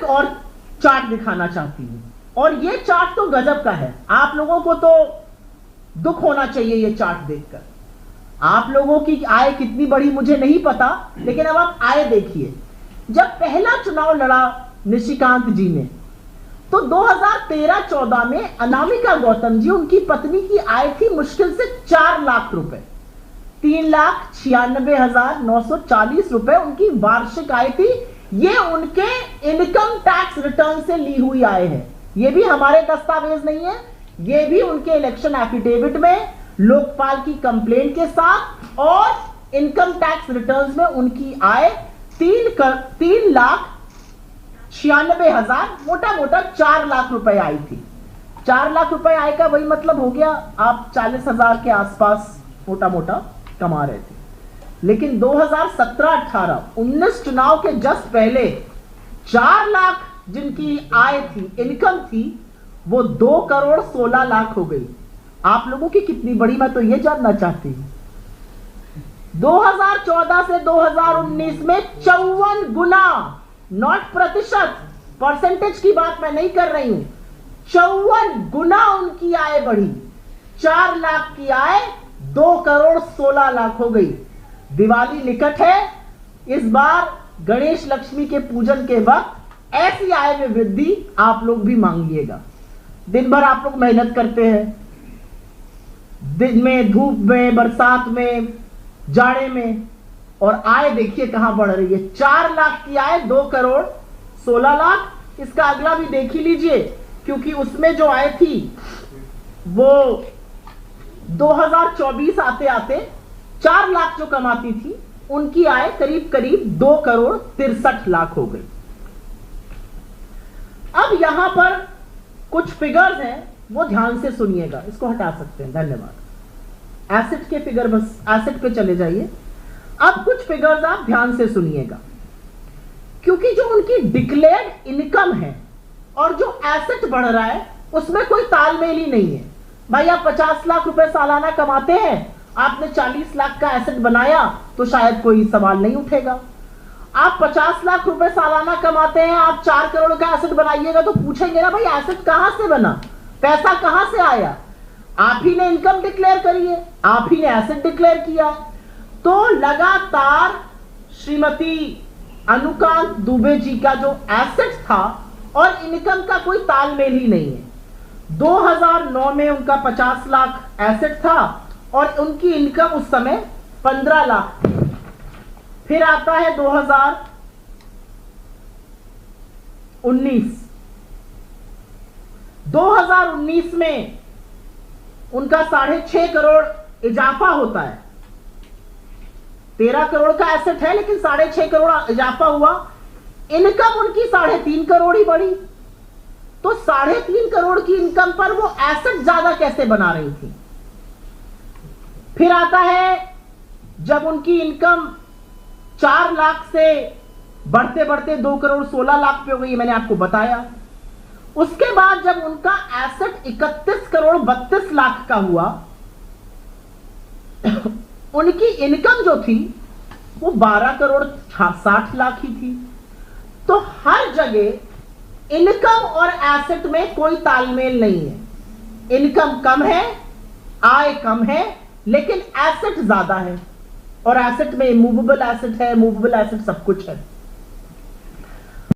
और चार्ट दिखाना चाहती हूं, और ये चार्ट तो गजब का है। आप लोगों को तो दुख होना चाहिए ये चार्ट देखकर। आप लोगों की आय कितनी बड़ी मुझे नहीं पता, लेकिन अब आप आय देखिए। जब पहला चुनाव लड़ा निशिकांत जी ने, तो 2013-14 में अनामिका गौतम जी, उनकी पत्नी की आय थी मुश्किल से 4 लाख रुपए, 3,96,940 रुपए उनकी वार्षिक आय थी। ये उनके इनकम टैक्स रिटर्न से ली हुई आय है। ये भी हमारे दस्तावेज नहीं है, ये भी उनके इलेक्शन एफिडेविट में, लोकपाल की कंप्लेंट के साथ और इनकम टैक्स रिटर्न्स में उनकी आय 3,96,000, मोटा मोटा 4 लाख रुपए आई थी। 4 लाख रुपए आय का वही मतलब हो गया, आप 40,000 के आसपास मोटा मोटा कमा रहे थे। लेकिन 2017-18 19 चुनाव के जस्ट पहले 4 लाख जिनकी आय थी, इनकम थी, वो 2,16,00,000 हो गई। आप लोगों की कितनी बड़ी, मैं तो ये जानना चाहती हूं। 2014 से 2019 में 54 गुना, नॉट प्रतिशत, परसेंटेज की बात मैं नहीं कर रही हूं, 54 गुना उनकी आय बढ़ी। 4 लाख की आय 2,16,00,000 हो गई। दिवाली निकट है, इस बार गणेश लक्ष्मी के पूजन के वक्त ऐसी आय में वृद्धि आप लोग भी मांगिएगा। दिन भर आप लोग मेहनत करते हैं, दिन में, धूप में, बरसात में, जाड़े में, और आय देखिए कहां बढ़ रही है। 4 लाख की आय 2,16,00,000। इसका अगला भी देख ही लीजिए, क्योंकि उसमें जो आय थी वो 2024 आते आते 4 लाख जो कमाती थी, उनकी आय करीब करीब 2,63,00,000 हो गई। अब यहां पर कुछ फिगर्स हैं, वो ध्यान से सुनिएगा। इसको हटा सकते हैं, धन्यवाद। एसेट के फिगर, बस एसेट पे चले जाइए। अब कुछ फिगर्स आप ध्यान से सुनिएगा, क्योंकि जो उनकी डिक्लेयर्ड इनकम है और जो एसेट बढ़ रहा है, उसमें कोई तालमेल ही नहीं है। भाई आप 50 लाख रुपए सालाना कमाते हैं, आपने 40 लाख का एसेट बनाया, तो शायद कोई सवाल नहीं उठेगा। आप 50 लाख रुपए सालाना कमाते हैं, आप 4 करोड़ का एसेट बनाइएगा, तो पूछेंगे ना भाई एसेट कहां से बना, पैसा कहां से आया। आप ही ने इनकम डिक्लेयर करी है, आप ही ने एसेट डिक्लेयर किया। तो लगातार श्रीमती अनुकांत दुबे जी का जो एसेट था और इनकम का कोई तालमेल ही नहीं है। 2009 में उनका 50 लाख एसेट था और उनकी इनकम उस समय 15 लाख थी। फिर आता है 2019 में उनका 6.5 करोड़ इजाफा होता है। 13 करोड़ का एसेट है, लेकिन 6.5 करोड़ इजाफा हुआ। इनकम उनकी 3.5 करोड़ ही बढ़ी। तो 3.5 करोड़ की इनकम पर वो एसेट ज्यादा कैसे बना रही थी। फिर आता है जब उनकी इनकम 4 लाख से बढ़ते बढ़ते 2,16,00,000 पे हो गई, मैंने आपको बताया। उसके बाद जब उनका एसेट 31,32,00,000 का हुआ, उनकी इनकम जो थी वो 12,60,00,000 ही थी। तो हर जगह इनकम और एसेट में कोई तालमेल नहीं है। इनकम कम है, आय कम है, लेकिन एसेट ज्यादा है, और एसेट में मूवेबल एसेट है, मूवेबल एसेट सब कुछ है।